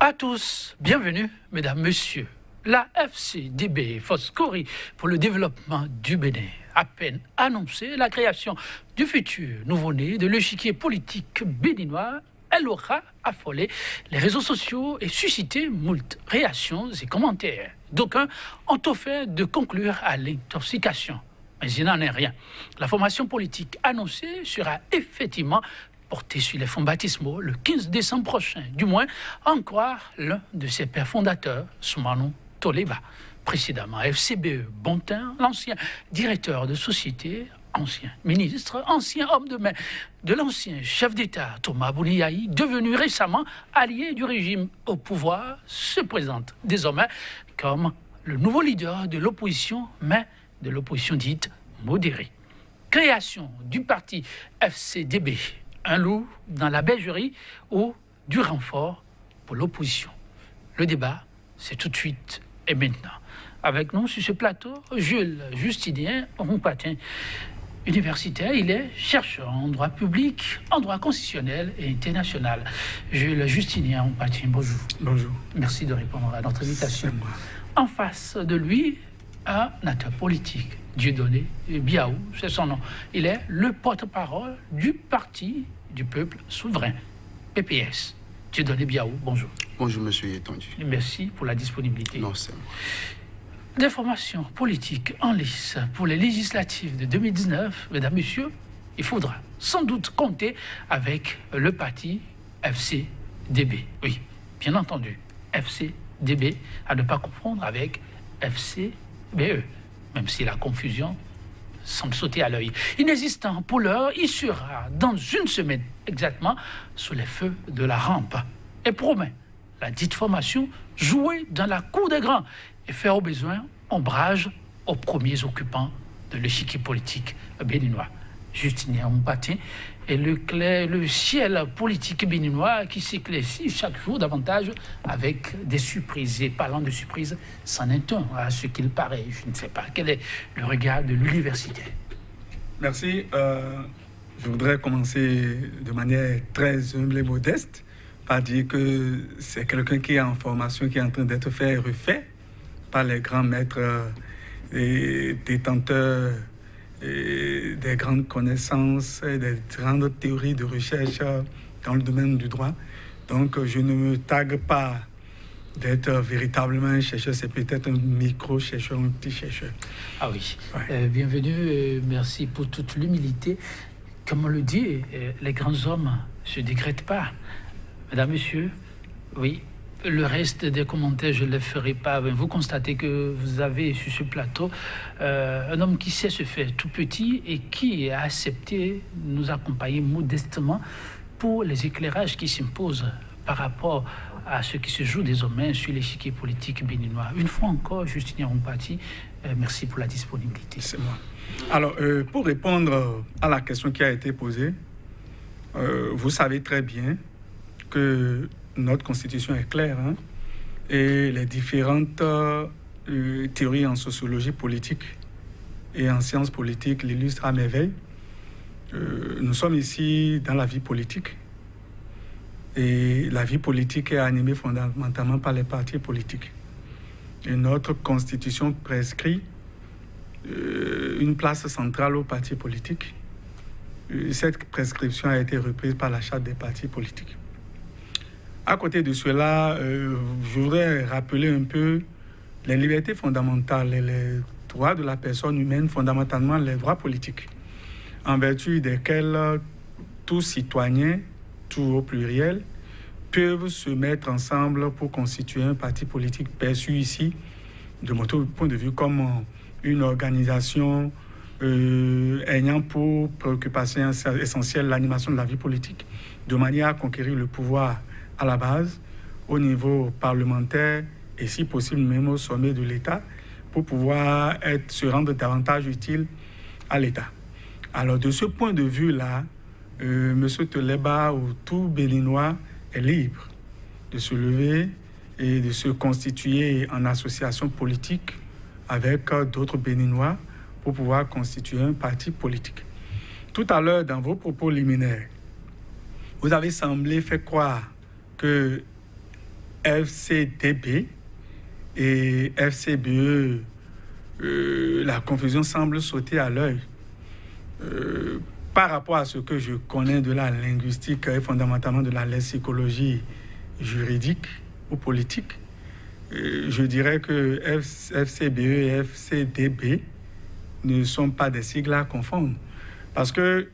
À tous, bienvenue, mesdames, messieurs. La FCDB, Foscori, pour le développement du Bénin, a peine annoncé la création du futur nouveau-né de l'échiquier politique béninois. Elle aura affolé les réseaux sociaux et suscité moult réactions et commentaires. D'aucuns ont offert de conclure à l'intoxication. Mais il n'en est rien. La formation politique annoncée sera effectivement portée sur les fonds baptismaux le 15 décembre prochain. Du moins, en croire l'un de ses pères fondateurs, Soumanou Toleba. Précédemment, FCBE Bontin, l'ancien directeur de société, ancien ministre, ancien homme de main de l'ancien chef d'État Thomas Bouniaï, devenu récemment allié du régime au pouvoir, se présente désormais comme le nouveau leader de l'opposition, mais de l'opposition dite modérée. Création du parti FCDB, un loup dans la bergerie ou du renfort pour l'opposition. Le débat, c'est tout de suite et maintenant. Avec nous sur ce plateau, Jules Justinien Rompatin, universitaire. Il est chercheur en droit public, en droit constitutionnel et international. Jules Justinien Rompatin, bonjour. Bonjour. Merci de répondre à notre invitation. En face de lui, un acteur politique, Dieudonné Biaou, c'est son nom. Il est le porte-parole du Parti du Peuple Souverain, PPS. Dieudonné Biaou, bonjour. Bonjour, monsieur Yetondu. Merci pour la disponibilité. Non, c'est moi. Des formations politiques en lice pour les législatives de 2019, mesdames, messieurs, il faudra sans doute compter avec le parti FCDB. Oui, bien entendu, FCDB, à ne pas confondre avec FCBE, même si la confusion semble sauter à l'œil. Inexistant pour l'heure, il sera dans une semaine exactement sous les feux de la rampe et promet la dite formation jouer dans la cour des grands et faire au besoin ombrage aux premiers occupants de l'échiquier politique béninois. Justinien Rompatin et le ciel politique béninois qui s'éclaircit chaque jour davantage avec des surprises. Et parlant de surprises, c'en est un à ce qu'il paraît. Je ne sais pas quel est le regard de l'université. Merci. Je voudrais commencer de manière très humble et modeste par dire que c'est quelqu'un qui est en formation, qui est en train d'être fait et refait par les grands maîtres et détenteurs et des grandes connaissances et des grandes théories de recherche dans le domaine du droit. Donc, je ne me tague pas d'être véritablement un chercheur, c'est peut-être un micro-chercheur, un petit chercheur. Ah oui, Ouais. bienvenue, merci pour toute l'humilité. Comme on le dit, les grands hommes ne se décrètent pas. Mesdames, Messieurs, oui, le reste des commentaires, je ne les ferai pas. Vous constatez que vous avez sur ce plateau un homme qui sait se faire tout petit et qui a accepté de nous accompagner modestement pour les éclairages qui s'imposent par rapport à ce qui se joue désormais sur l'échiquier politique béninois. Une fois encore, Justinien Rompatin, merci pour la disponibilité. C'est moi. Alors, pour répondre à la question qui a été posée, vous savez très bien que notre constitution est claire, hein, et les différentes théories en sociologie politique et en sciences politiques l'illustrent à merveille. Nous sommes ici dans la vie politique, et la vie politique est animée fondamentalement par les partis politiques. Et notre constitution prescrit une place centrale aux partis politiques. Cette prescription a été reprise par la charte des partis politiques. À côté de cela, je voudrais rappeler un peu les libertés fondamentales et les droits de la personne humaine, fondamentalement les droits politiques, en vertu desquels tous citoyens, tout au pluriel, peuvent se mettre ensemble pour constituer un parti politique perçu ici, de mon point de vue, comme une organisation ayant pour préoccupation essentielle l'animation de la vie politique, de manière à conquérir le pouvoir à la base, au niveau parlementaire et si possible même au sommet de l'État, pour pouvoir se rendre davantage utile à l'État. Alors de ce point de vue-là, M. Toleba ou tout Béninois est libre de se lever et de se constituer en association politique avec d'autres Béninois pour pouvoir constituer un parti politique. Tout à l'heure, dans vos propos liminaires, vous avez semblé faire croire que FCDB et FCBE, la confusion semble sauter à l'œil. Par rapport à ce que je connais de la linguistique et fondamentalement de la lexicologie juridique ou politique, je dirais que FCBE et FCDB ne sont pas des sigles à confondre. Parce que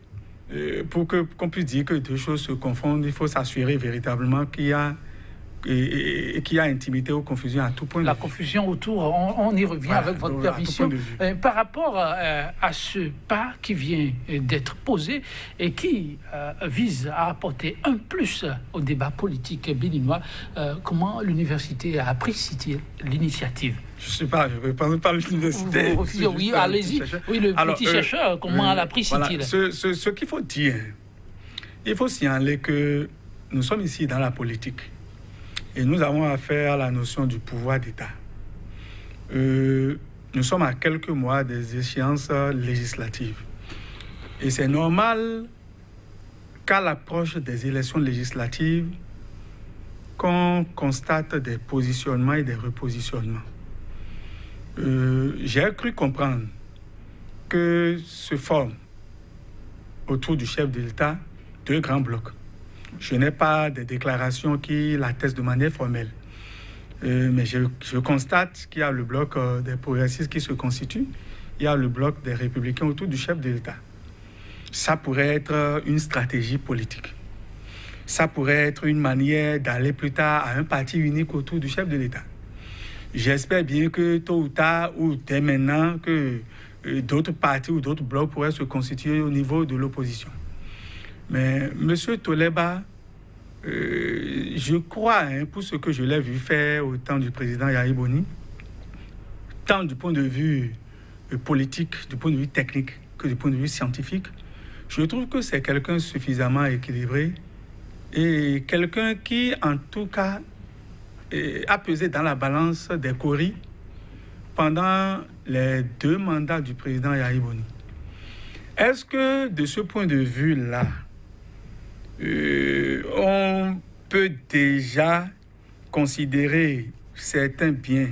pour qu'on puisse dire que deux choses se confondent, il faut s'assurer véritablement qu'il y a intimité ou confusion à tout point de vue. La confusion autour, on y revient avec votre permission. Par rapport à ce pas qui vient d'être posé et qui vise à apporter un plus au débat politique béninois, comment l'université a apprécié l'initiative? Je ne vais pas parler de l'université. Oui, allez-y. Oui, le petit chercheur, comment elle apprécie voilà, ce qu'il faut dire, il faut signaler que nous sommes ici dans la politique. Et nous avons affaire à la notion du pouvoir d'État. Nous sommes à quelques mois des échéances législatives. Et c'est normal qu'à l'approche des élections législatives, qu'on constate des positionnements et des repositionnements. J'ai cru comprendre que se forment autour du chef de l'État deux grands blocs. Je n'ai pas de déclarations qui l'attestent de manière formelle. Mais je constate qu'il y a le bloc des progressistes qui se constitue. Il y a le bloc des républicains autour du chef de l'État. Ça pourrait être une stratégie politique. Ça pourrait être une manière d'aller plus tard à un parti unique autour du chef de l'État. J'espère bien que tôt ou tard, ou dès maintenant, que d'autres partis ou d'autres blocs pourraient se constituer au niveau de l'opposition. Mais M. Toleba, je crois, pour ce que je l'ai vu faire au temps du président Yahya Boni, tant du point de vue politique, du point de vue technique que du point de vue scientifique, je trouve que c'est quelqu'un suffisamment équilibré et quelqu'un qui, en tout cas, a pesé dans la balance des coris pendant les 2 mandats du président Yahya Boni. Est-ce que, de ce point de vue-là, on peut déjà considérer certains biens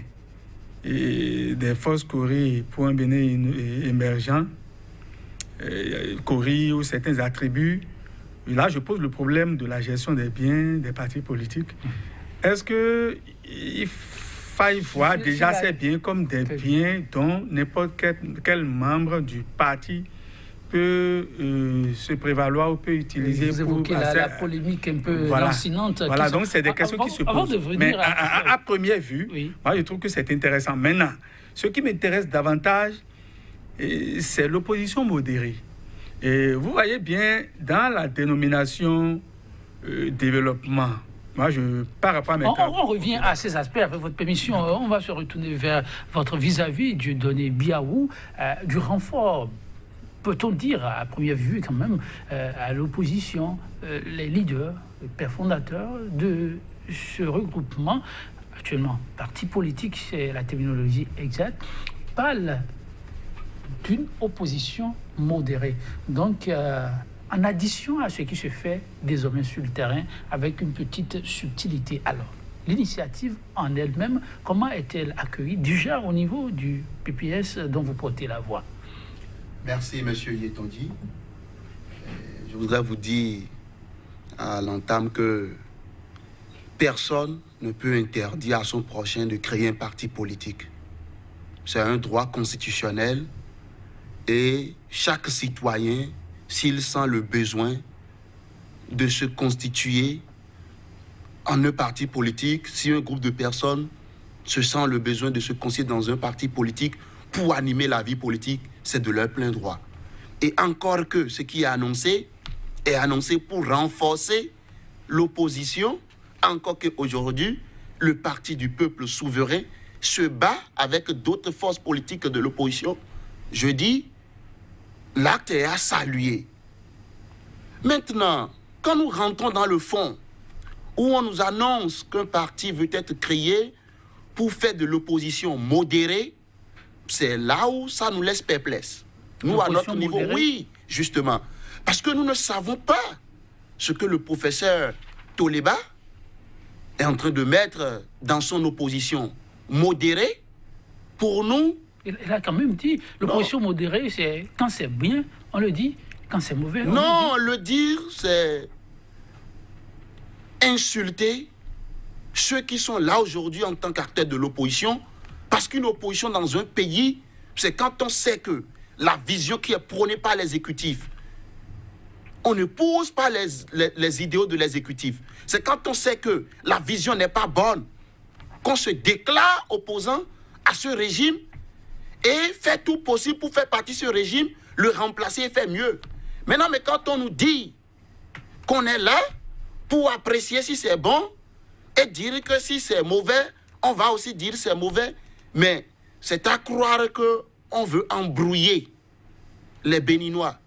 des forces Kori pour un Bénin émergent, Kori ou certains attributs? Là, je pose le problème de la gestion des biens des partis politiques. Est-ce qu'il faille voir déjà ces biens comme des biens dont n'importe quel membre du parti peut se prévaloir ou peut utiliser vous évoquez la polémique un peu lancinante. Voilà, donc c'est des questions qui se posent. Mais à première vue, moi je trouve que c'est intéressant. Maintenant, ce qui m'intéresse davantage, c'est l'opposition modérée. Et vous voyez bien, dans la dénomination développement, moi, par rapport à mes on revient à ces aspects, avec votre permission. On va se retourner vers votre vis-à-vis du Dieudonné Biaou, du renfort, peut-on dire, à première vue quand même, à l'opposition, les leaders, les pères fondateurs de ce regroupement, actuellement parti politique, c'est la terminologie exacte, parlent d'une opposition modérée. Donc, en addition à ce qui se fait désormais sur le terrain, avec une petite subtilité. Alors, l'initiative en elle-même, comment est-elle accueillie déjà au niveau du PPS dont vous portez la voix? Merci, M. Yetondi. Je voudrais vous dire à l'entame que personne ne peut interdire à son prochain de créer un parti politique. C'est un droit constitutionnel et chaque citoyen, s'il sent le besoin de se constituer en un parti politique, si un groupe de personnes se sent le besoin de se constituer dans un parti politique pour animer la vie politique, c'est de leur plein droit. Et encore que ce qui est annoncé pour renforcer l'opposition, encore qu'aujourd'hui, le parti du peuple souverain se bat avec d'autres forces politiques de l'opposition. Je dis, l'acte est à saluer. Maintenant, quand nous rentrons dans le fond, où on nous annonce qu'un parti veut être créé pour faire de l'opposition modérée, c'est là où ça nous laisse perplexes. Nous, à notre niveau, modérée. Oui, justement. Parce que nous ne savons pas ce que le professeur Toleba est en train de mettre dans son opposition modérée, pour nous... Il a quand même dit, l'opposition modérée, c'est quand c'est bien, on le dit, quand c'est mauvais, on non, le dire, c'est insulter ceux qui sont là aujourd'hui en tant qu'acteurs de l'opposition, parce qu'une opposition dans un pays, c'est quand on sait que la vision qui est prônée par l'exécutif, on ne pose pas les idéaux de l'exécutif. C'est quand on sait que la vision n'est pas bonne, qu'on se déclare opposant à ce régime et fait tout possible pour faire partie de ce régime, le remplacer et faire mieux. Maintenant, mais quand on nous dit qu'on est là pour apprécier si c'est bon et dire que si c'est mauvais, on va aussi dire c'est mauvais, mais c'est à croire qu'on veut embrouiller les Béninois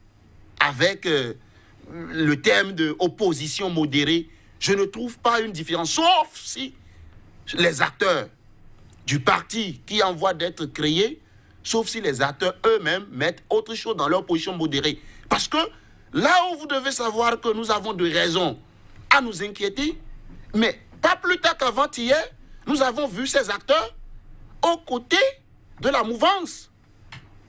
avec le terme de opposition modérée. Je ne trouve pas une différence, sauf si les acteurs du parti qui en voie d'être créé, sauf si les acteurs eux-mêmes mettent autre chose dans leur position modérée. Parce que là où vous devez savoir que nous avons de raisons à nous inquiéter, mais pas plus tard qu'avant-hier, nous avons vu ces acteurs aux côtés de la mouvance,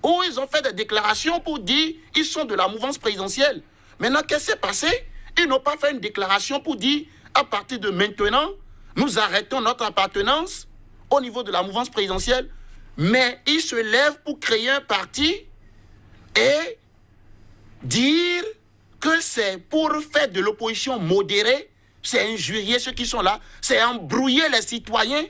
où ils ont fait des déclarations pour dire qu'ils sont de la mouvance présidentielle. Maintenant, qu'est-ce qui s'est passé? Ils n'ont pas fait une déclaration pour dire à partir de maintenant, nous arrêtons notre appartenance au niveau de la mouvance présidentielle, mais ils se lèvent pour créer un parti et dire que c'est pour faire de l'opposition modérée, c'est injurier ceux qui sont là, c'est embrouiller les citoyens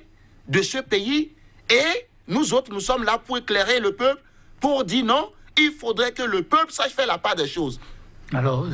de ce pays, et nous autres, nous sommes là pour éclairer le peuple, pour dire non, il faudrait que le peuple sache faire la part des choses. Alors,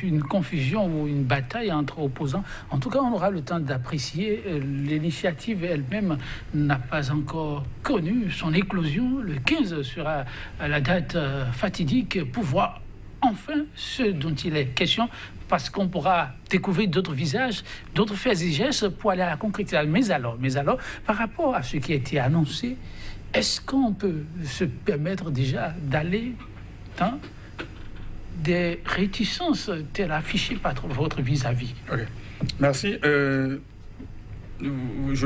une confusion ou une bataille entre opposants. En tout cas, on aura le temps d'apprécier. L'initiative elle-même n'a pas encore connu son éclosion. Le 15 sera la date fatidique pour voir enfin ce dont il est question, parce qu'on pourra découvrir d'autres visages, d'autres faits et gestes pour aller à la concrétisation. Mais alors, par rapport à ce qui a été annoncé, est-ce qu'on peut se permettre déjà d'aller dans des réticences telles affichées par votre vis-à-vis? Ok, merci. Je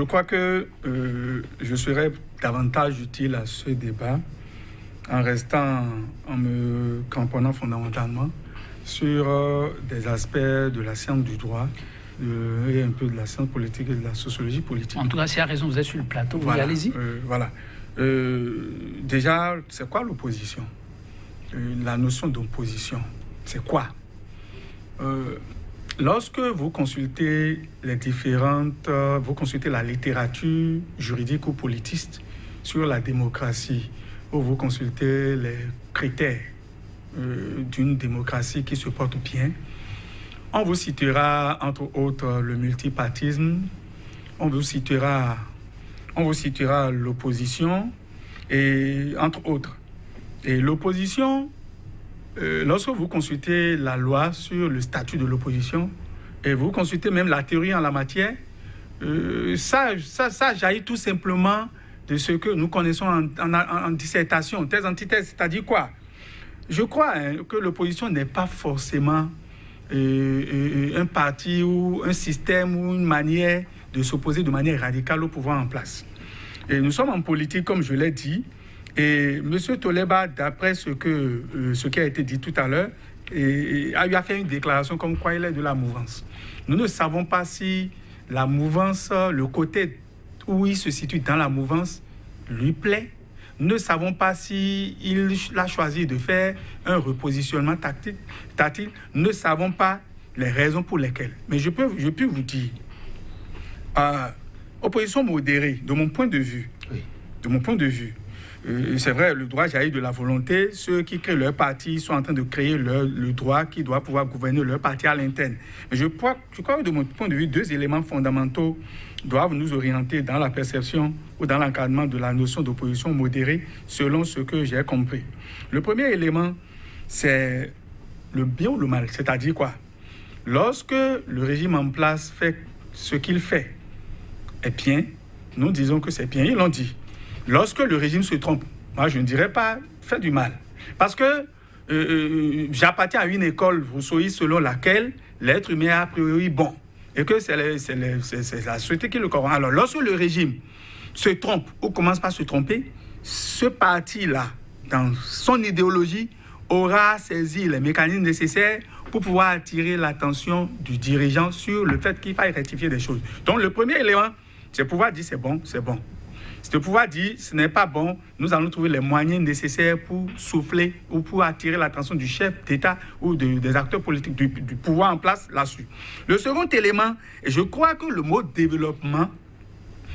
crois que je serais davantage utile à ce débat en me cramponnant fondamentalement sur des aspects de la science du droit et un peu de la science politique et de la sociologie politique. En tout cas, c'est à raison, vous êtes sur le plateau, Voilà, allez-y. Voilà. Déjà, c'est quoi l'opposition? La notion d'opposition, c'est quoi? Lorsque vous consultez vous consultez la littérature juridique ou politiste sur la démocratie, ou vous consultez les critères d'une démocratie qui se porte bien, on vous citera entre autres le multipartisme, on vous citera l'opposition, et entre autres. Et l'opposition, lorsque vous consultez la loi sur le statut de l'opposition, et vous consultez même la théorie en la matière, ça jaillit tout simplement de ce que nous connaissons en dissertation, thèse, antithèse, c'est-à-dire quoi? Je crois que l'opposition n'est pas forcément un parti ou un système ou une manière de s'opposer de manière radicale au pouvoir en place. Et nous sommes en politique, comme je l'ai dit, et M. Toleba, d'après ce qui a été dit tout à l'heure, a fait une déclaration comme quoi il est de la mouvance. Nous ne savons pas si la mouvance, le côté où il se situe dans la mouvance, lui plaît. Nous ne savons pas s'il a choisi de faire un repositionnement tactique. Nous ne savons pas les raisons pour lesquelles. Mais je peux vous dire, opposition modérée, de mon point de vue, c'est vrai, le droit jaillit de la volonté. Ceux qui créent leur parti sont en train de créer le droit qui doit pouvoir gouverner leur parti à l'interne. Mais je crois que de mon point de vue, deux éléments fondamentaux doivent nous orienter dans la perception ou dans l'encadrement de la notion d'opposition modérée, selon ce que j'ai compris. Le premier élément, c'est le bien ou le mal. C'est-à-dire quoi? Lorsque le régime en place fait ce qu'il fait est bien, nous disons que c'est bien, ils l'ont dit. Lorsque le régime se trompe, moi je ne dirais pas fait du mal. Parce que j'appartiens à une école rousseauiste selon laquelle l'être humain est a priori bon. et que c'est la société qui le corrompt. Alors, lorsque le régime se trompe ou commence par se tromper, ce parti-là, dans son idéologie, aura saisi les mécanismes nécessaires pour pouvoir attirer l'attention du dirigeant sur le fait qu'il faille rectifier des choses. Donc, le premier élément, c'est pouvoir dire c'est bon, c'est bon. C'est de pouvoir dire ce n'est pas bon, nous allons trouver les moyens nécessaires pour souffler ou pour attirer l'attention du chef d'État ou des acteurs politiques du pouvoir en place là-dessus. Le second élément, et je crois que le mot développement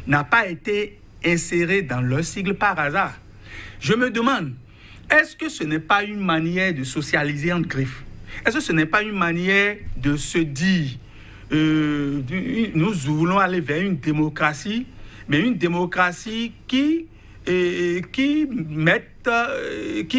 n'a pas été inséré dans leur sigle par hasard. Je me demande, est-ce que ce n'est pas une manière de socialiser en griffes? Est-ce que ce n'est pas une manière de se dire nous voulons aller vers une démocratie, mais une démocratie qui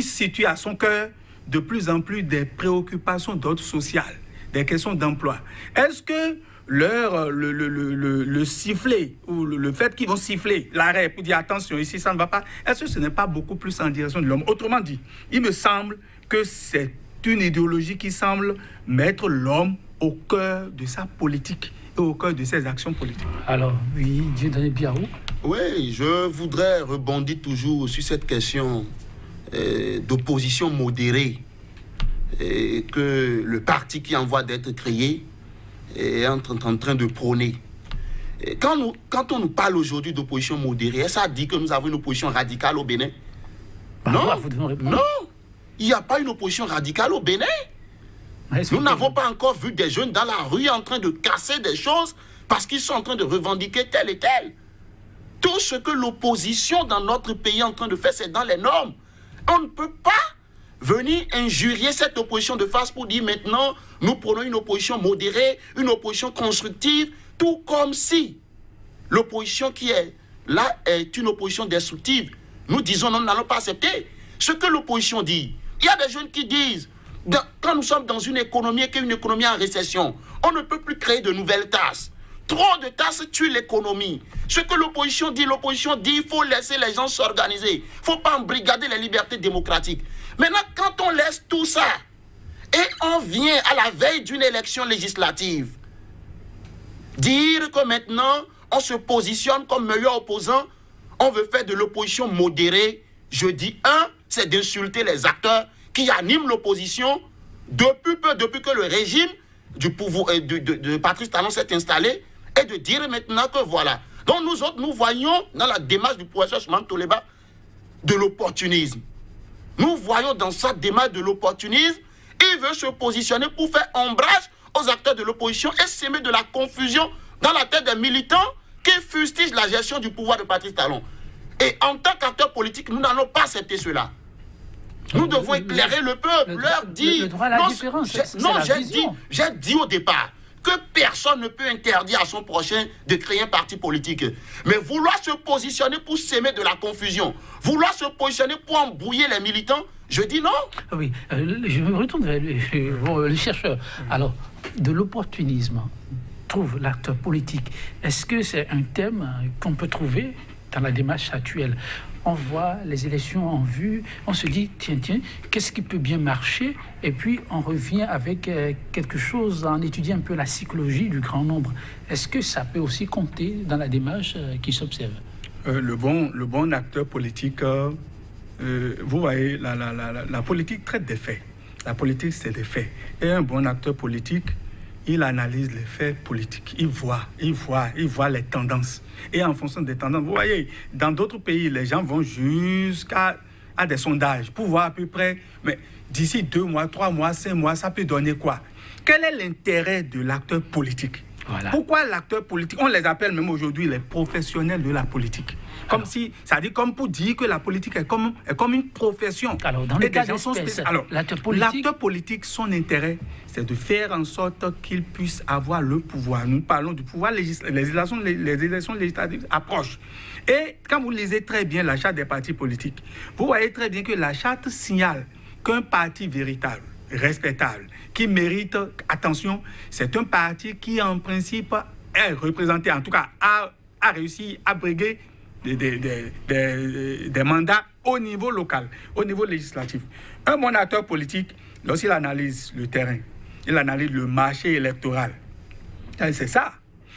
situe à son cœur de plus en plus des préoccupations d'ordre social, des questions d'emploi. Est-ce que le sifflet ou le fait qu'ils vont siffler l'arrêt pour dire attention, ici ça ne va pas, est-ce que ce n'est pas beaucoup plus en direction de l'homme? Autrement dit, il me semble que c'est une idéologie qui semble mettre l'homme au cœur de sa politique et au cœur de ses actions politiques. Alors, oui, Dieudonné Biaou. Oui, je voudrais rebondir toujours sur cette question d'opposition modérée que le parti qui envoie d'être créé est en train de prôner. Et quand on nous parle aujourd'hui d'opposition modérée, ça dit que nous avons une opposition radicale au Bénin? Non, non, il n'y a pas une opposition radicale au Bénin. Nous n'avons pas encore vu des jeunes dans la rue en train de casser des choses parce qu'ils sont en train de revendiquer tel et tel. Tout ce que l'opposition dans notre pays est en train de faire, c'est dans les normes. On ne peut pas venir injurier cette opposition de face pour dire maintenant, nous prenons une opposition modérée, une opposition constructive, tout comme si l'opposition qui est là est une opposition destructive. Nous disons non, nous n'allons pas accepter ce que l'opposition dit. Il y a des jeunes qui disent, quand nous sommes dans une économie qui est une économie en récession, on ne peut plus créer de nouvelles tasses. Trop de tasses tuent l'économie. Ce que l'opposition dit, il faut laisser les gens s'organiser. Il ne faut pas embrigader les libertés démocratiques. Maintenant, quand on laisse tout ça, et on vient à la veille d'une élection législative, dire que maintenant, on se positionne comme meilleur opposant, on veut faire de l'opposition modérée, je dis c'est d'insulter les acteurs qui animent l'opposition depuis que le régime du pouvoir de Patrice Talon s'est installé, et de dire maintenant que voilà. Donc nous autres, nous voyons dans la démarche du professeur Ousmane Toleba de l'opportunisme. Nous voyons dans sa démarche de l'opportunisme, il veut se positionner pour faire ombrage aux acteurs de l'opposition et s'aimer de la confusion dans la tête des militants qui fustigent la gestion du pouvoir de Patrice Talon. Et en tant qu'acteur politique, nous n'allons pas accepter cela. Nous devons éclairer le peuple, leur dire... Le droit à la différence, j'ai dit au départ que personne ne peut interdire à son prochain de créer un parti politique. Mais vouloir se positionner pour s'aimer de la confusion, vouloir se positionner pour embrouiller les militants, je dis non. Oui, je me retourne vers le chercheur. Alors, de l'opportunisme, trouve l'acteur politique. Est-ce que c'est un thème qu'on peut trouver dans la démarche actuelle? On voit les élections en vue, on se dit, tiens, qu'est-ce qui peut bien marcher? Et puis, on revient avec quelque chose, en étudiant un peu la psychologie du grand nombre. Est-ce que ça peut aussi compter dans la démarche qui s'observe? Le bon acteur politique, vous voyez, la politique traite des faits. La politique, c'est des faits. Et un bon acteur politique, il analyse les faits politiques, il voit les tendances. Et en fonction des tendances, vous voyez, dans d'autres pays, les gens vont jusqu'à des sondages pour voir à peu près, mais d'ici 2 mois, 3 mois, 5 mois, ça peut donner quoi? Quel est l'intérêt de l'acteur politique? Voilà. Pourquoi l'acteur politique, on les appelle même aujourd'hui les professionnels de la politique. Comme si, ça dit comme pour dire que la politique est comme une profession. Alors, dans le cas d'espèce, l'acteur politique, son intérêt, c'est de faire en sorte qu'il puisse avoir le pouvoir. Nous parlons du pouvoir législatif. Les élections législatives approchent. Et quand vous lisez très bien la charte des partis politiques, vous voyez très bien que la charte signale qu'un parti véritable, respectable, qui mérite attention, c'est un parti qui, en principe, est représenté, en tout cas, a réussi à briguer des mandats au niveau local, au niveau législatif. Un bon acteur politique, lorsqu'il analyse le terrain, il analyse le marché électoral, C'est ça.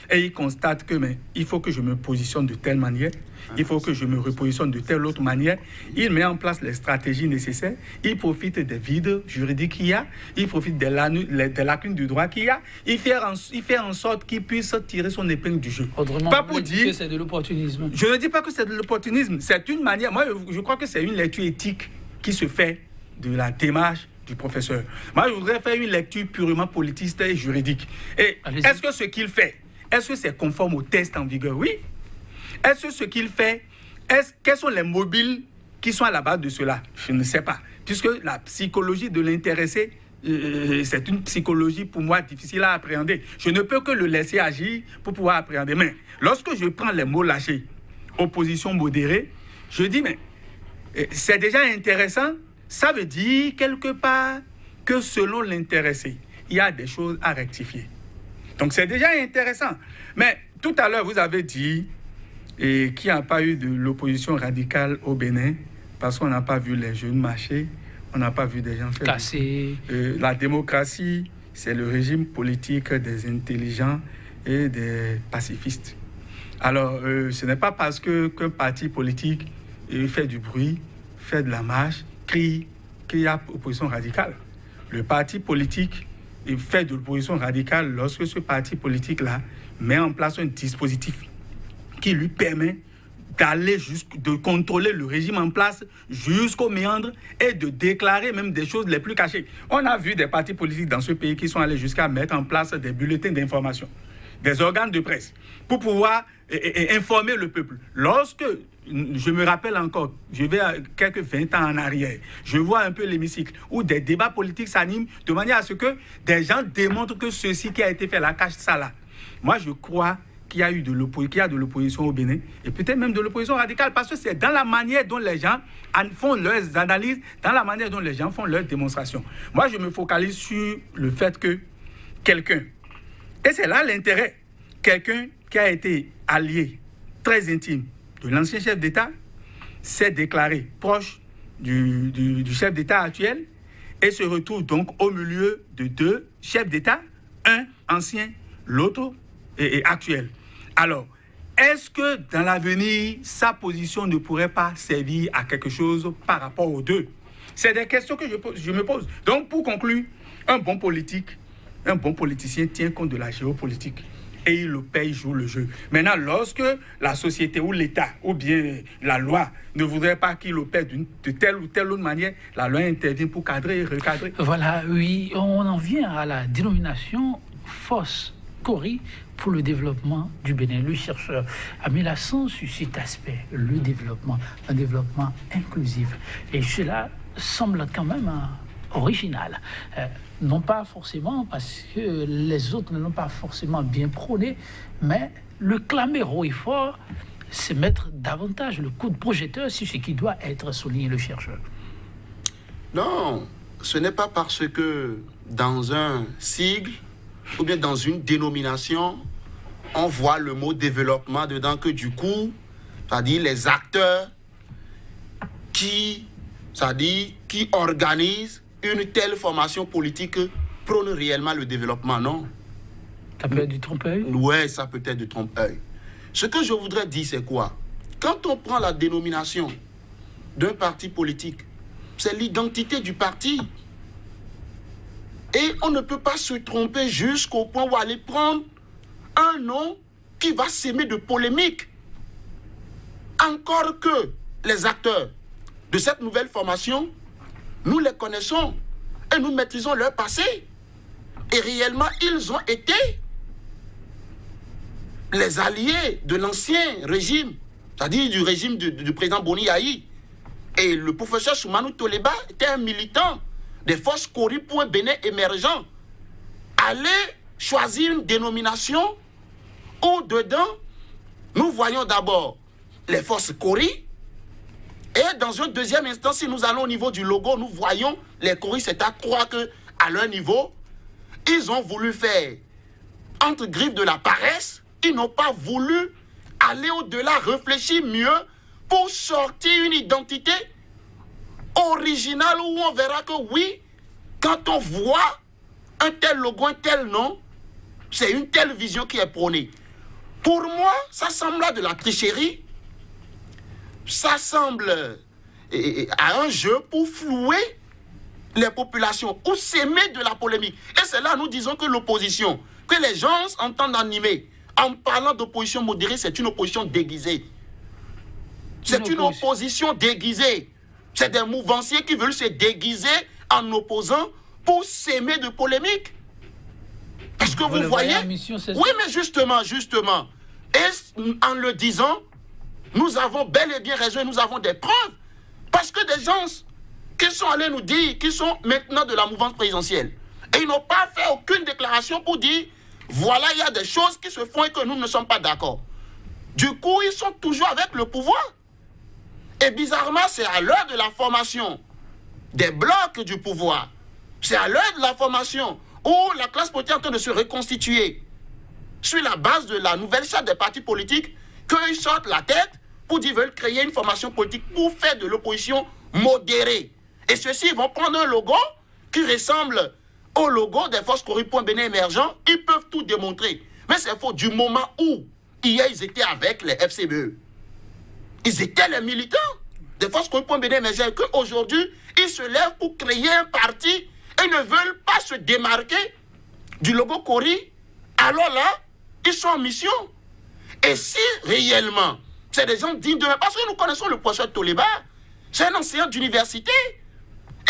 Et il constate que il faut que je me positionne de telle manière, il faut que je me repositionne de telle autre manière. Il met en place les stratégies nécessaires, il profite des vides juridiques qu'il y a, il profite des lacunes du droit qu'il y a, il fait en sorte qu'il puisse tirer son épingle du jeu. Autrement, pas pour dire que c'est de l'opportunisme. Je ne dis pas que c'est de l'opportunisme, c'est une manière, moi je crois que c'est une lecture éthique qui se fait de la démarche du professeur. Moi je voudrais faire une lecture purement politiste et juridique. Et est-ce que ce qu'il fait, est-ce que c'est conforme au test en vigueur? Oui. Est-ce que ce qu'il fait, quels sont les mobiles qui sont à la base de cela? Je ne sais pas. Puisque la psychologie de l'intéressé, c'est une psychologie pour moi difficile à appréhender. Je ne peux que le laisser agir pour pouvoir appréhender. Mais lorsque je prends les mots lâchés, opposition modérée, je dis, mais c'est déjà intéressant. Ça veut dire quelque part que selon l'intéressé, il y a des choses à rectifier. Donc c'est déjà intéressant. Mais tout à l'heure, vous avez dit qu'il n'y a pas eu de l'opposition radicale au Bénin parce qu'on n'a pas vu les jeunes marcher, on n'a pas vu des gens faire... Casser. La démocratie, c'est le régime politique des intelligents et des pacifistes. Alors, ce n'est pas parce qu'un parti politique fait du bruit, fait de la marche, crie qu'il y a opposition radicale. Le parti politique fait de l'opposition radicale lorsque ce parti politique-là met en place un dispositif qui lui permet d'aller de contrôler le régime en place jusqu'au méandre et de déclarer même des choses les plus cachées. On a vu des partis politiques dans ce pays qui sont allés jusqu'à mettre en place des bulletins d'information, des organes de presse, pour pouvoir informer le peuple. Lorsque, je me rappelle encore, je vais à quelques 20 ans en arrière, je vois un peu l'hémicycle où des débats politiques s'animent de manière à ce que des gens démontrent que ceci qui a été fait, la cache ça là. Moi, je crois qu'il y a eu de l'opposition au Bénin et peut-être même de l'opposition radicale parce que c'est dans la manière dont les gens font leurs analyses, dans la manière dont les gens font leurs démonstrations. Moi, je me focalise sur le fait que quelqu'un, et c'est là l'intérêt, quelqu'un qui a été allié très intime de l'ancien chef d'État s'est déclaré proche du chef d'État actuel et se retrouve donc au milieu de deux chefs d'État, un ancien, l'autre actuel. Alors, est-ce que dans l'avenir, sa position ne pourrait pas servir à quelque chose par rapport aux deux? C'est des questions que je me pose. Donc, pour conclure, un bon politicien tient compte de la géopolitique et il le paye, joue le jeu. Maintenant, lorsque la société ou l'État ou bien la loi ne voudrait pas qu'il opère de telle ou telle autre manière, la loi intervient pour cadrer et recadrer. Voilà, oui, on en vient à la dénomination Fosse Cori pour le développement du Bénin. Le chercheur a mis l'accent sur cet aspect, le développement, un développement inclusif. Et cela semble quand même original. Non pas forcément parce que les autres ne l'ont pas forcément bien prôné, mais le clamer haut et fort, c'est mettre davantage le coup de projecteur sur ce qui doit être souligné, le chercheur. Non, ce n'est pas parce que dans un sigle ou bien dans une dénomination, on voit le mot développement dedans que du coup, c'est-à-dire les acteurs qui organisent une telle formation politique prônent réellement le développement, non? Ça peut être du trompe-œil? Ouais, ça peut être du trompe-œil. Ce que je voudrais dire, c'est quoi? Quand on prend la dénomination d'un parti politique, c'est l'identité du parti. Et on ne peut pas se tromper jusqu'au point où aller prendre un nom qui va s'aimer de polémique. Encore que les acteurs de cette nouvelle formation, nous les connaissons et nous maîtrisons leur passé. Et réellement, ils ont été les alliés de l'ancien régime, c'est-à-dire du régime du président Boni Yahi. Et le professeur Soumanou Toleba était un militant des forces Cori pour un Bénin émergent. Allez choisir une dénomination où dedans, nous voyons d'abord les forces Cori. Et dans un deuxième instant, si nous allons au niveau du logo, nous voyons les Cori, c'est à croire qu'à leur niveau, ils ont voulu faire entre griffes de la paresse, ils n'ont pas voulu aller au-delà, réfléchir mieux pour sortir une identité originale où on verra que oui, quand on voit un tel logo, un tel nom, c'est une telle vision qui est prônée. Pour moi, ça semble à de la tricherie. Ça semble à un jeu pour flouer les populations ou s'aimer de la polémique. Et c'est là nous disons que l'opposition, que les gens entendent animer en parlant d'opposition modérée, c'est une opposition déguisée. C'est une opposition déguisée. C'est des mouvanciers qui veulent se déguiser en opposant pour s'aimer de polémique. Est-ce que vous voyez? Oui, mais justement. Et en le disant, nous avons bel et bien raison et nous avons des preuves. Parce que des gens qui sont allés nous dire qu'ils sont maintenant de la mouvance présidentielle. Et ils n'ont pas fait aucune déclaration pour dire voilà, il y a des choses qui se font et que nous ne sommes pas d'accord. Du coup, ils sont toujours avec le pouvoir. Et bizarrement, c'est à l'heure de la formation des blocs du pouvoir. C'est à l'heure de la formation où la classe politique est en train de se reconstituer sur la base de la nouvelle charte des partis politiques qu'ils sortent la tête pour dire qu'ils veulent créer une formation politique pour faire de l'opposition modérée. Et ceux-ci vont prendre un logo qui ressemble au logo des forces Cori.Bénin émergents. Ils peuvent tout démontrer. Mais c'est faux. Du moment où hier ils étaient avec les FCBE, ils étaient les militants des forces Cori.Bénin émergents et qu'aujourd'hui, ils se lèvent pour créer un parti et ne veulent pas se démarquer du logo Cori. Alors là, ils sont en mission. Et si réellement, c'est des gens dignes de... Parce que nous connaissons le professeur Toleba, c'est un enseignant d'université.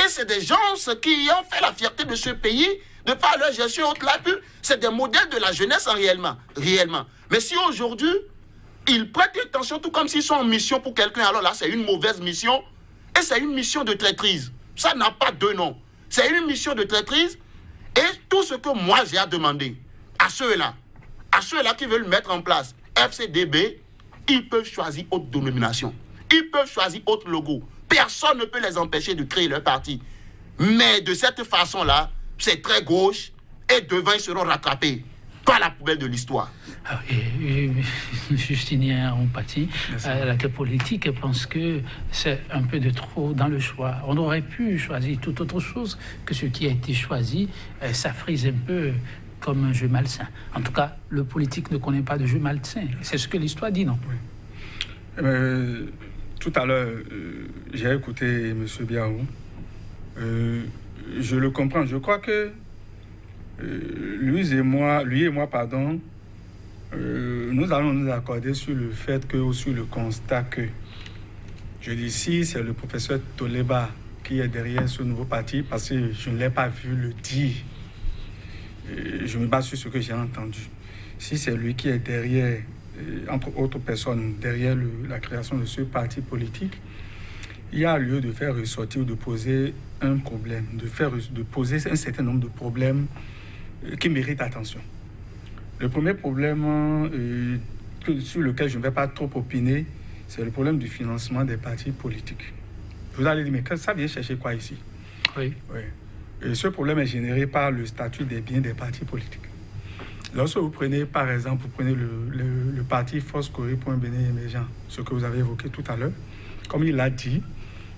Et c'est des gens qui ont fait la fierté de ce pays, de par leur gestion haute là, c'est des modèles de la jeunesse réellement. Mais si aujourd'hui, ils prêtent attention tout comme s'ils sont en mission pour quelqu'un, alors là, c'est une mauvaise mission. Et c'est une mission de traîtrise. Ça n'a pas de nom. C'est une mission de traîtrise. Et tout ce que moi j'ai à demander à ceux-là qui veulent mettre en place FCDB, ils peuvent choisir autre dénomination. Ils peuvent choisir autre logo. Personne ne peut les empêcher de créer leur parti. Mais de cette façon-là, c'est très gauche et devant, ils seront rattrapés par la poubelle de l'histoire. Justinien Ompati, la classe politique pense que c'est un peu de trop dans le choix. On aurait pu choisir toute autre chose que ce qui a été choisi. Ça frise un peu comme un jeu malsain. En tout cas, le politique ne connaît pas de jeu malsain. C'est ce que l'histoire dit, non? Oui. Tout à l'heure, j'ai écouté M. Biaou. Je le comprends. Je crois que lui et moi, nous allons nous accorder sur le fait que, ou sur le constat que, je dis si c'est le professeur Toleba qui est derrière ce nouveau parti, parce que je ne l'ai pas vu le dire. Je me base sur ce que j'ai entendu. Si c'est lui qui est derrière, entre autres personnes, derrière la création de ce parti politique, il y a lieu de faire ressortir ou de poser un problème, de poser un certain nombre de problèmes qui méritent attention. Le premier problème sur lequel je ne vais pas trop opiner, c'est le problème du financement des partis politiques. Vous allez dire, mais ça vient chercher quoi ici? Oui. Et ce problème est généré par le statut des biens des partis politiques. Lorsque vous prenez, par exemple, le parti Force Cori.Bénin émergent, ce que vous avez évoqué tout à l'heure, comme il l'a dit,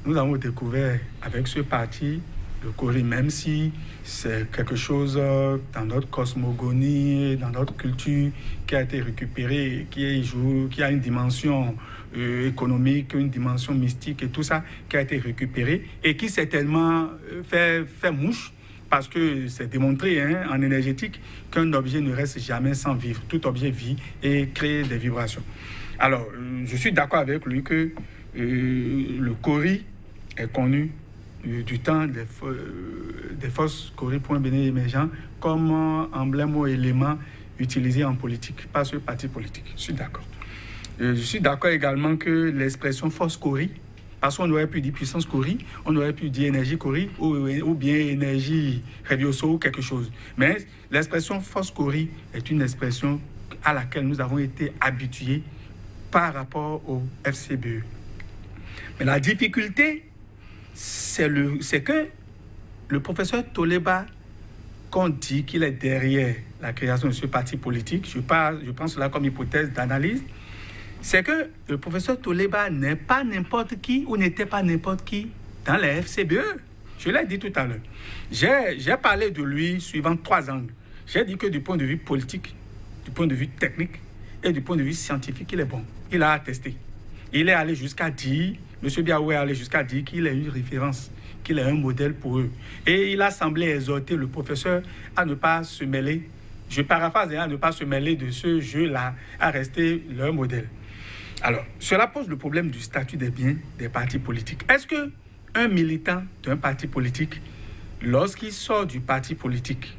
nous avons découvert avec ce parti, le Cori, même si c'est quelque chose dans notre cosmogonie, dans notre culture, qui a été récupéré, qui a une dimension économique, une dimension mystique et tout ça, qui a été récupéré et qui certainement fait mouche, parce que c'est démontré en énergétique qu'un objet ne reste jamais sans vivre. Tout objet vit et crée des vibrations. Alors, je suis d'accord avec lui que le Cori est connu du temps des forces Cori.Bénin émergent comme emblème ou élément utilisé en politique, pas ce parti politique. Je suis d'accord. Je suis d'accord également que l'expression force Cori, parce qu'on aurait pu dire puissance Cori, on aurait pu dire énergie Cori ou bien énergie Revioso ou quelque chose. Mais l'expression force Cori est une expression à laquelle nous avons été habitués par rapport au FCBE. Mais la difficulté, c'est que le professeur Toleba, qu'on dit qu'il est derrière la création de ce parti politique, je pense cela comme hypothèse d'analyse, c'est que le professeur Toleba n'est pas n'importe qui ou n'était pas n'importe qui dans les FCBE. Je l'ai dit tout à l'heure. J'ai parlé de lui suivant 3 angles. J'ai dit que du point de vue politique, du point de vue technique et du point de vue scientifique, il est bon. Il a attesté. Il est allé jusqu'à dire, M. Biao est allé jusqu'à dire qu'il est une référence, qu'il est un modèle pour eux. Et il a semblé exhorter le professeur à ne pas se mêler, je paraphrase, à ne pas se mêler de ce jeu-là, à rester leur modèle. Alors, cela pose le problème du statut des biens des partis politiques. Est-ce qu'un militant d'un parti politique, lorsqu'il sort du parti politique,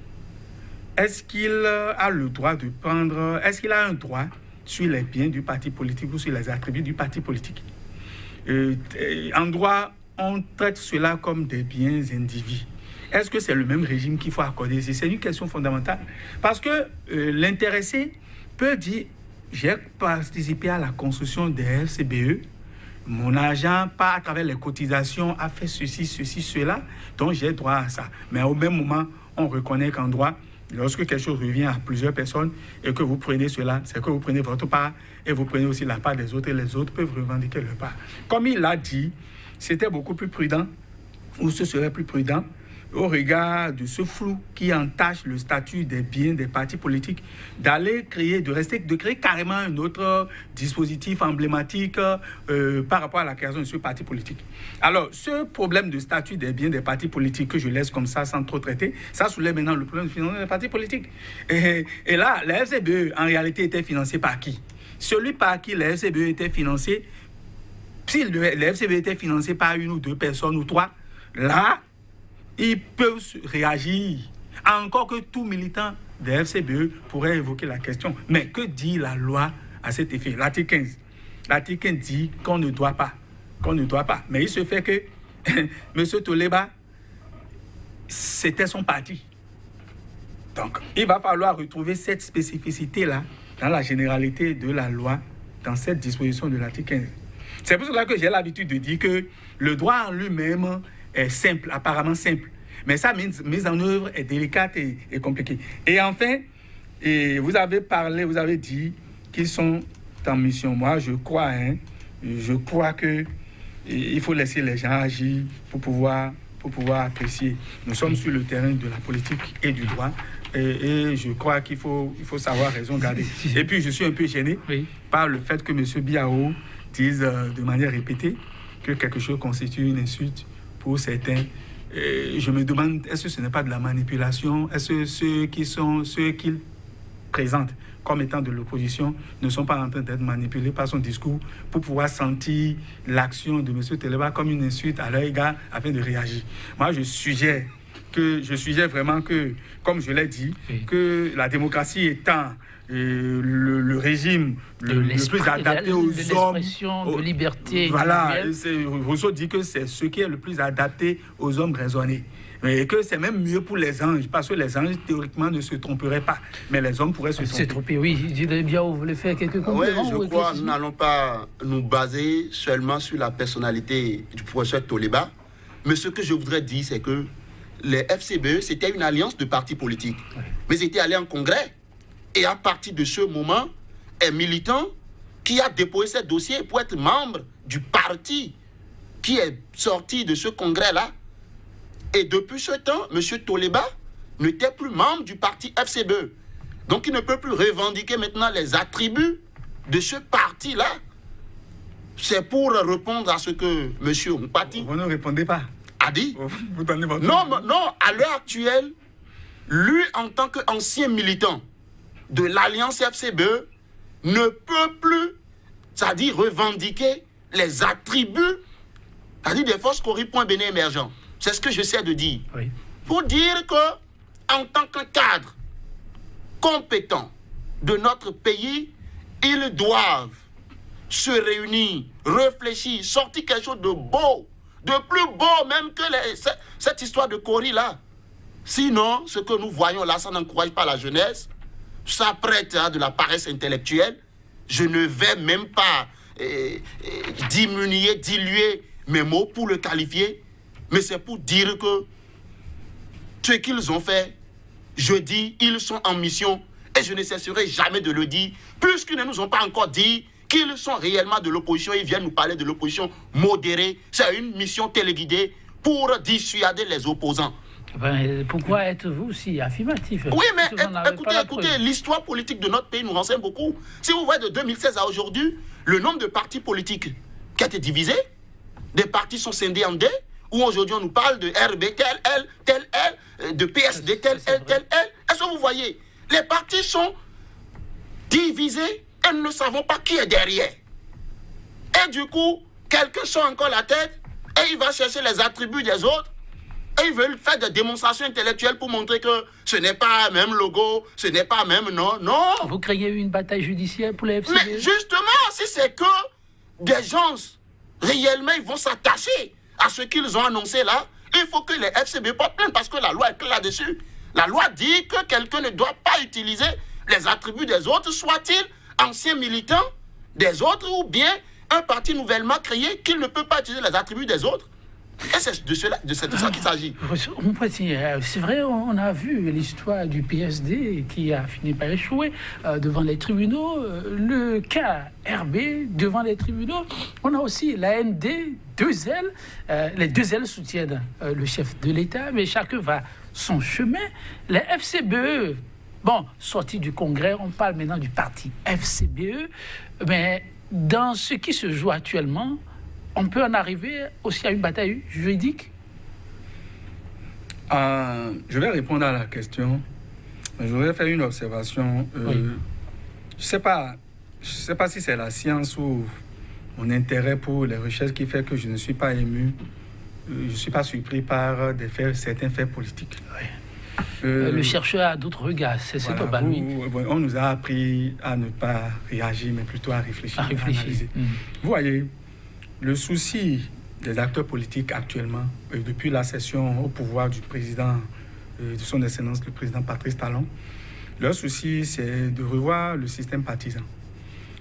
est-ce qu'il a le droit de prendre, est-ce qu'il a un droit sur les biens du parti politique ou sur les attributs du parti politique? En droit, on traite cela comme des biens indivis. Est-ce que c'est le même régime qu'il faut accorder? C'est une question fondamentale. Parce que l'intéressé peut dire, j'ai participé à la construction des FCBE, mon argent, pas à travers les cotisations, a fait ceci, cela, donc j'ai droit à ça. Mais au même moment, on reconnaît qu'en droit, lorsque quelque chose revient à plusieurs personnes et que vous prenez cela, c'est que vous prenez votre part et vous prenez aussi la part des autres et les autres peuvent revendiquer leur part. Comme il l'a dit, c'était beaucoup plus prudent, ou ce serait plus prudent, au regard de ce flou qui entache le statut des biens des partis politiques, d'aller créer, de créer carrément un autre dispositif emblématique par rapport à la création de ce parti politique. Alors, ce problème de statut des biens des partis politiques que je laisse comme ça sans trop traiter, ça soulève maintenant le problème de financement des partis politiques. Et là, la FCBE, en réalité, était financée par qui? Celui par qui la FCBE était financée, si la FCBE était financée par une ou deux personnes ou trois, là, ils peuvent réagir. Encore que tout militant de FCBE pourrait évoquer la question. Mais que dit la loi à cet effet? L'article 15. L'article 15 dit qu'on ne doit pas. Mais il se fait que M. Toleba, c'était son parti. Donc, il va falloir retrouver cette spécificité-là dans la généralité de la loi, dans cette disposition de l'article 15. C'est pour cela que j'ai l'habitude de dire que le droit en lui-même est simple, apparemment simple. Mais sa mise en œuvre est délicate et compliquée. Et enfin, vous avez dit qu'ils sont en mission. Moi, je crois que il faut laisser les gens agir pour pouvoir apprécier. Nous sommes sur le terrain de la politique et du droit. Et je crois qu'il faut savoir raison garder. Et puis, je suis un peu gêné par le fait que M. Biao dise de manière répétée que quelque chose constitue une insulte pour certains. Je me demande, est-ce que ce n'est pas de la manipulation? Est-ce que ceux qu'il présente comme étant de l'opposition ne sont pas en train d'être manipulés par son discours pour pouvoir sentir l'action de M. Toleba comme une insulte à leur égard afin de réagir? Moi, je suggère vraiment que, comme je l'ai dit, que la démocratie étant le régime le plus adapté aux hommes, de liberté. Voilà, Rousseau dit que c'est ce qui est le plus adapté aux hommes raisonnés. Et que c'est même mieux pour les anges, parce que les anges, théoriquement, ne se tromperaient pas. Mais les hommes pourraient se tromper. Oui, vous voulez faire quelques compléments? Oui, je crois que nous n'allons pas nous baser seulement sur la personnalité du professeur Toleba. Mais ce que je voudrais dire, c'est que les FCBE, c'était une alliance de partis politiques. Oui. Mais ils étaient allés en congrès. Et à partir de ce moment, un militant qui a déposé ce dossier pour être membre du parti qui est sorti de ce congrès-là. Et depuis ce temps, M. Toleba n'était plus membre du parti FCBE. Donc il ne peut plus revendiquer maintenant les attributs de ce parti-là. C'est pour répondre à ce que M. Mpati... Vous ne répondez pas. A dit. Vous donnez votre... Non, à l'heure actuelle, lui, en tant qu'ancien militant de l'Alliance FCBE, ne peut plus, c'est-à-dire revendiquer les attributs, c'est-à-dire des forces Cori.Bénin émergents. C'est ce que j'essaie de dire. Oui. Pour dire que, en tant que cadre compétent de notre pays, ils doivent se réunir, réfléchir, sortir quelque chose de beau, de plus beau même que cette histoire de Cori là. Sinon, ce que nous voyons là, ça n'encourage pas la jeunesse, ça prête à de la paresse intellectuelle. Je ne vais même pas diluer mes mots pour le qualifier, mais c'est pour dire que ce qu'ils ont fait, je dis, ils sont en mission, et je ne cesserai jamais de le dire, puisqu'ils ne nous ont pas encore dit qu'ils sont réellement de l'opposition. Ils viennent nous parler de l'opposition modérée. C'est une mission téléguidée pour dissuader les opposants. Ben, pourquoi êtes-vous si affirmatif? Oui, mais Si vous n'en avez pas la écoutez, preuve. l'histoire politique de notre pays nous renseigne beaucoup. Si vous voyez de 2016 à aujourd'hui, le nombre de partis politiques qui a été divisé, des partis sont scindés en deux, où aujourd'hui on nous parle de RB tel L, de PSD tel L. Est-ce que vous voyez? Les partis sont divisés et nous ne savons pas qui est derrière. Et du coup, quelqu'un sort encore la tête et il va chercher les attributs des autres. Et ils veulent faire des démonstrations intellectuelles pour montrer que ce n'est pas le même logo, ce n'est pas le même nom. Non. Vous craignez une bataille judiciaire pour les FCB? Mais justement, si c'est que des gens, réellement, ils vont s'attacher à ce qu'ils ont annoncé là, il faut que les FCB portent plainte parce que la loi est claire là-dessus. La loi dit que quelqu'un ne doit pas utiliser les attributs des autres, soit-il ancien militant des autres ou bien un parti nouvellement créé qu'il ne peut pas utiliser les attributs des autres. Et c'est de ça qu'il s'agit. C'est vrai, on a vu l'histoire du PSD qui a fini par échouer devant les tribunaux. Le cas RB devant les tribunaux. On a aussi l'AND, 2L. Les 2L soutiennent le chef de l'État, mais chacun va son chemin. Les FCBE, bon, sortis du Congrès, on parle maintenant du parti FCBE. Mais dans ce qui se joue actuellement, on peut en arriver aussi à une bataille juridique? Je vais répondre à la question. Je voudrais faire une observation. Oui. Je sais pas si c'est la science ou mon intérêt pour les recherches qui fait que je ne suis pas ému. Je ne suis pas surpris par certains faits politiques. Oui. Le chercheur a d'autres regards, c'est voilà, lui. On nous a appris à ne pas réagir, mais plutôt à réfléchir. À analyser. Vous voyez, le souci des acteurs politiques actuellement, depuis la cession au pouvoir du président, de son excellence, le président Patrice Talon, leur souci, c'est de revoir le système partisan.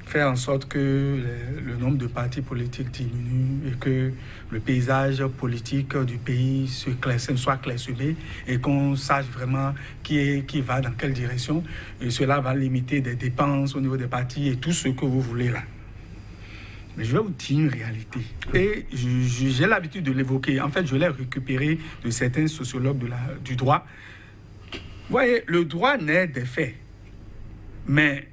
Faire en sorte que le nombre de partis politiques diminue et que le paysage politique du pays soit clairsemé et qu'on sache vraiment qui va dans quelle direction. Et cela va limiter des dépenses au niveau des partis et tout ce que vous voulez là. Mais je vais vous dire une réalité. Et j'ai l'habitude de l'évoquer. En fait, je l'ai récupéré de certains sociologues du droit. Vous voyez, le droit naît des faits. Mais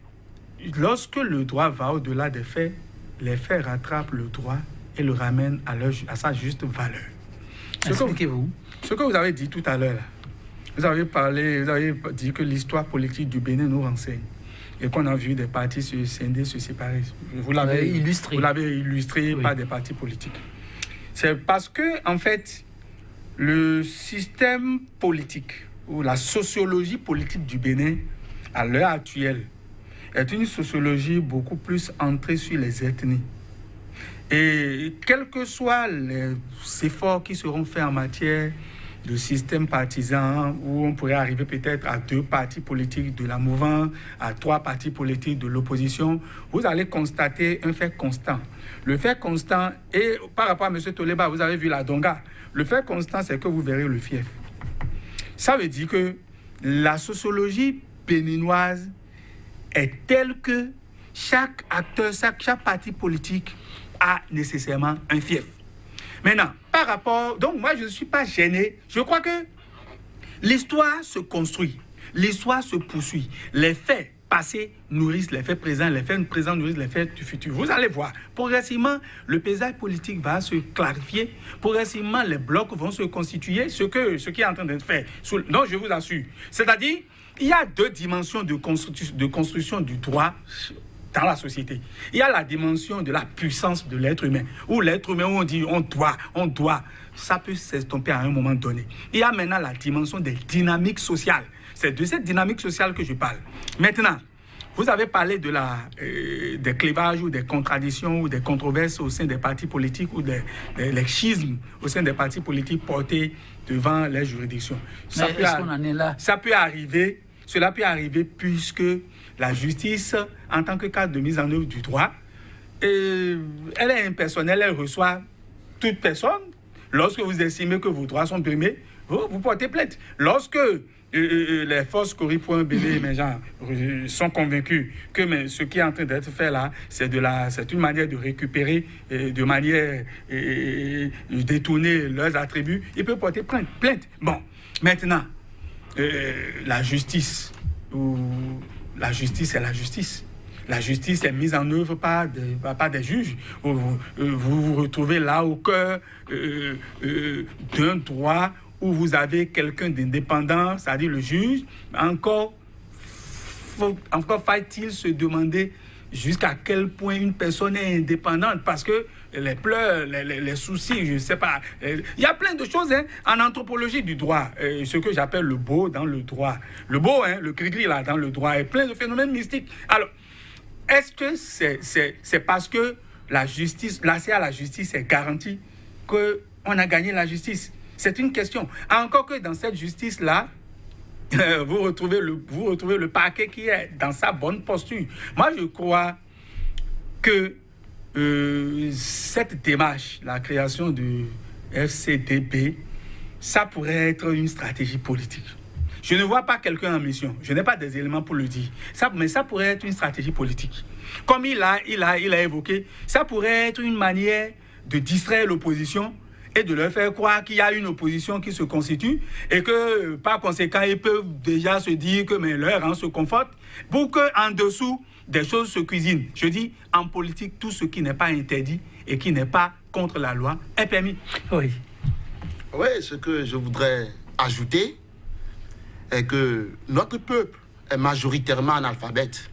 lorsque le droit va au-delà des faits, les faits rattrapent le droit et le ramènent à sa juste valeur. Expliquez-vous. Ce que vous avez dit tout à l'heure, là, vous avez dit que l'histoire politique du Bénin nous renseigne et qu'on a vu des partis se scinder, se séparer. Vous l'avez illustré. Vous l'avez illustré par des partis politiques. C'est parce que, en fait, le système politique ou la sociologie politique du Bénin, à l'heure actuelle, est une sociologie beaucoup plus entrée sur les ethnies. Et quels que soient les efforts qui seront faits en matière de système partisan, où on pourrait arriver peut-être à 2 partis politiques de la mouvance, à 3 partis politiques de l'opposition, vous allez constater un fait constant. Le fait constant, et par rapport à M. Toleba, vous avez vu la Donga, le fait constant, c'est que vous verrez le fief. Ça veut dire que la sociologie béninoise est telle que chaque acteur, chaque parti politique a nécessairement un fief. Maintenant, par rapport... Donc, moi, je ne suis pas gêné. Je crois que l'histoire se construit. L'histoire se poursuit. Les faits passés nourrissent les faits présents. Les faits présents nourrissent les faits du futur. Vous allez voir, progressivement, le paysage politique va se clarifier. Progressivement, les blocs vont se constituer. Ce qui est en train d'être fait. Donc, je vous assure. C'est-à-dire, il y a 2 dimensions de construction du droit dans la société. Il y a la dimension de la puissance de l'être humain, où l'être humain, où on dit on doit, ça peut s'estomper à un moment donné. Il y a maintenant la dimension des dynamiques sociales. C'est de cette dynamique sociale que je parle. Maintenant, vous avez parlé des clivages ou des contradictions ou des controverses au sein des partis politiques ou des schismes au sein des partis politiques portés devant les juridictions. Ça peut arriver. Cela peut arriver puisque la justice, en tant que cadre de mise en œuvre du droit, elle est impersonnelle, elle reçoit toute personne. Lorsque vous estimez que vos droits sont brimés, vous portez plainte. Lorsque les forces Cori.BD émergents sont convaincus que ce qui est en train d'être fait là, c'est une manière de récupérer, de manière détourner leurs attributs, ils peuvent porter plainte. Bon, Maintenant, la justice est la justice. La justice est mise en œuvre par des juges. Vous vous retrouvez là au cœur d'un droit où vous avez quelqu'un d'indépendant, c'est-à-dire le juge. Encore faut-il se demander jusqu'à quel point une personne est indépendante, parce que les pleurs, les soucis, je ne sais pas. Il y a plein de choses en anthropologie du droit, ce que j'appelle le beau dans le droit. Le beau, le gris-gris là dans le droit, est plein de phénomènes mystiques. Alors, est-ce que c'est parce que la justice, l'accès à la justice est garanti qu'on a gagné la justice? C'est une question. Encore que dans cette justice-là, vous retrouvez le parquet qui est dans sa bonne posture. Moi, je crois que cette démarche, la création du FCDB, ça pourrait être une stratégie politique. Je ne vois pas quelqu'un en mission. Je n'ai pas des éléments pour le dire. Mais ça pourrait être une stratégie politique. Comme il a évoqué, ça pourrait être une manière de distraire l'opposition et de leur faire croire qu'il y a une opposition qui se constitue et que, par conséquent, ils peuvent déjà se dire que leur rang se conforte pour qu'en dessous, des choses se cuisinent. Je dis, en politique, tout ce qui n'est pas interdit et qui n'est pas contre la loi est permis. Oui. Oui, ce que je voudrais ajouter est que notre peuple est majoritairement analphabète.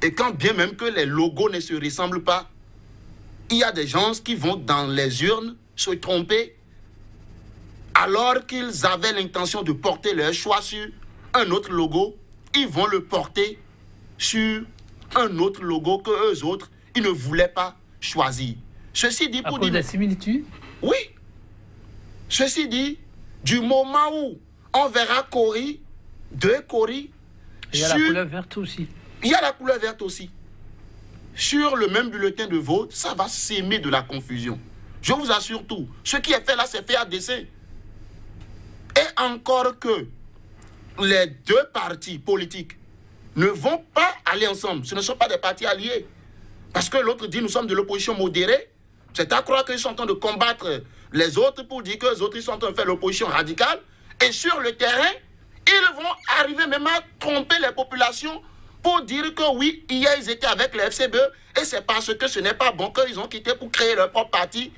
Et quand bien même que les logos ne se ressemblent pas, il y a des gens qui vont dans les urnes se tromper alors qu'ils avaient l'intention de porter leur choix sur un autre logo, ils vont le porter sur un autre logo que eux autres, ils ne voulaient pas choisir. Ceci dit pour dire... À cause des similitudes? Oui. Ceci dit, du moment où on verra Cori, deux Cori... Il y a la couleur verte aussi. Il y a la couleur verte aussi. Sur le même bulletin de vote, ça va s'aimer de la confusion. Je vous assure tout. Ce qui est fait là, c'est fait à dessein. Et encore que les deux partis politiques ne vont pas aller ensemble. Ce ne sont pas des partis alliés. Parce que l'autre dit, nous sommes de l'opposition modérée. C'est à croire qu'ils sont en train de combattre les autres pour dire que les autres ils sont en train de faire l'opposition radicale. Et sur le terrain, ils vont arriver même à tromper les populations pour dire que oui, hier ils étaient avec le FCBE et c'est parce que ce n'est pas bon qu'ils ont quitté pour créer leur propre parti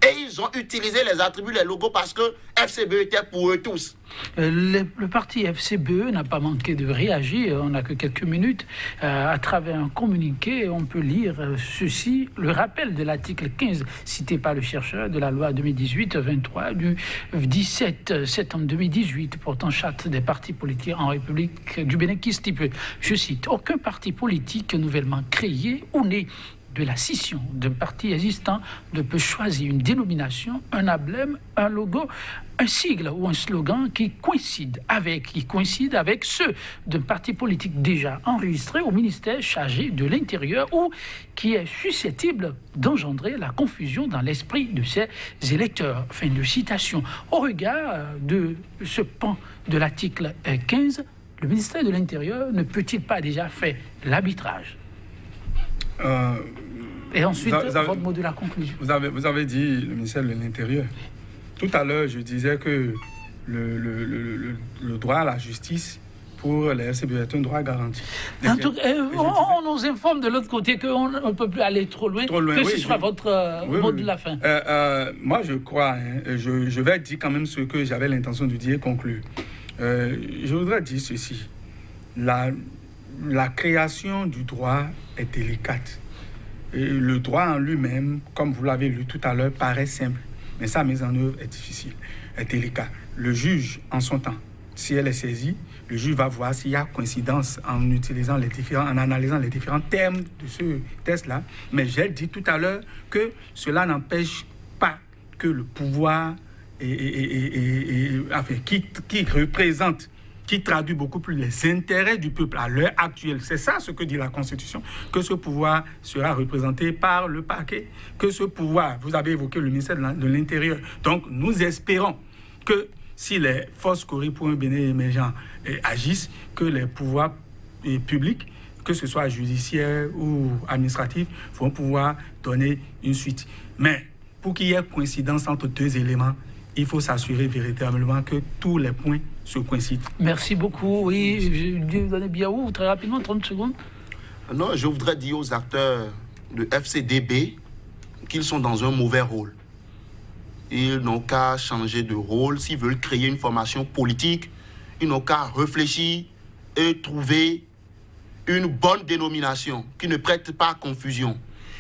et ils ont utilisé les attributs, les logos parce que FCBE était pour eux tous. Le parti FCBE n'a pas manqué de réagir, on n'a que quelques minutes. À travers un communiqué, on peut lire ceci, le rappel de l'article 15 cité par le chercheur de la loi 2018-23 du 17 septembre 2018 portant charte des partis politiques en République du Bénin qui stipule, je cite, « Aucun parti politique nouvellement créé ou né de la scission d'un parti existant ne peut choisir une dénomination, un emblème, un logo, un sigle ou un slogan qui coïncide avec ceux d'un parti politique déjà enregistré au ministère chargé de l'Intérieur ou qui est susceptible d'engendrer la confusion dans l'esprit de ses électeurs. » Fin de citation. Au regard de ce pan de l'article 15, le ministère de l'Intérieur ne peut-il pas déjà faire l'arbitrage? Et ensuite, votre mot de la conclusion. Vous avez dit le ministère de l'Intérieur. Tout à l'heure, je disais que le droit à la justice pour les FCBE est un droit garanti. En tout cas, on nous informe de l'autre côté qu'on ne peut plus aller trop loin, que ce soit votre mot de la fin. Moi, je crois, je vais dire quand même ce que j'avais l'intention de dire et conclure. Je voudrais dire ceci. La création du droit est délicate. Et le droit en lui-même, comme vous l'avez lu tout à l'heure, paraît simple. Mais sa mise en œuvre est difficile, est délicate. Le juge, en son temps, si elle est saisie, le juge va voir s'il y a coïncidence en analysant les différents termes de ce test-là. Mais j'ai dit tout à l'heure que cela n'empêche pas que le pouvoir qui représente, qui traduit beaucoup plus les intérêts du peuple à l'heure actuelle. C'est ça ce que dit la Constitution, que ce pouvoir sera représenté par le parquet, que ce pouvoir, vous avez évoqué le ministère de l'Intérieur. Donc, nous espérons que si les forces Cori pour un Bénin émergent agissent, que les pouvoirs publics, que ce soit judiciaire ou administratif, vont pouvoir donner une suite. Mais pour qu'il y ait coïncidence entre deux éléments, il faut s'assurer véritablement que tous les points se coïncident. Merci beaucoup. Oui, Dieudonné Biaou, très rapidement, 30 secondes. Non, je voudrais dire aux acteurs de FCDB qu'ils sont dans un mauvais rôle. Ils n'ont qu'à changer de rôle. S'ils veulent créer une formation politique, ils n'ont qu'à réfléchir et trouver une bonne dénomination qui ne prête pas à confusion.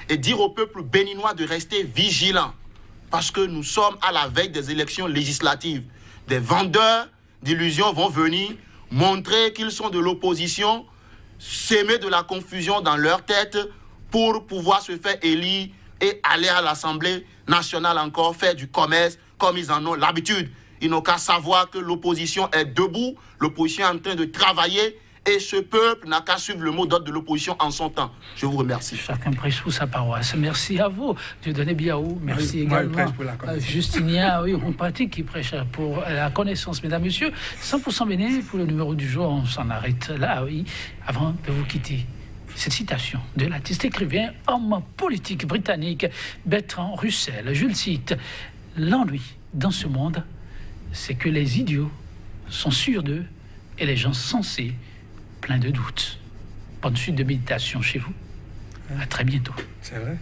Et dire au peuple béninois de rester vigilant. Parce que nous sommes à la veille des élections législatives. Des vendeurs d'illusions vont venir montrer qu'ils sont de l'opposition, s'aimer de la confusion dans leur tête pour pouvoir se faire élire et aller à l'Assemblée nationale encore, faire du commerce comme ils en ont l'habitude. Ils n'ont qu'à savoir que l'opposition est debout, l'opposition est en train de travailler et ce peuple n'a qu'à suivre le mot d'ordre de l'opposition en son temps. Je vous remercie. Chacun prêche pour sa paroisse. Merci à vous, Dieudonné Biaou. Merci Moi, je également prêche pour la connaissance. Justinien, oui, Rompati qui prêche pour la connaissance. Mesdames, Messieurs, 100% Bénin pour le numéro du jour. On s'en arrête là, oui, avant de vous quitter. Cette citation de l'artiste écrivain, homme politique britannique Bertrand Russell. Je le cite. L'ennui dans ce monde, c'est que les idiots sont sûrs d'eux et les gens sensés plein de doutes. Bonne suite de méditation chez vous. À très bientôt. C'est vrai.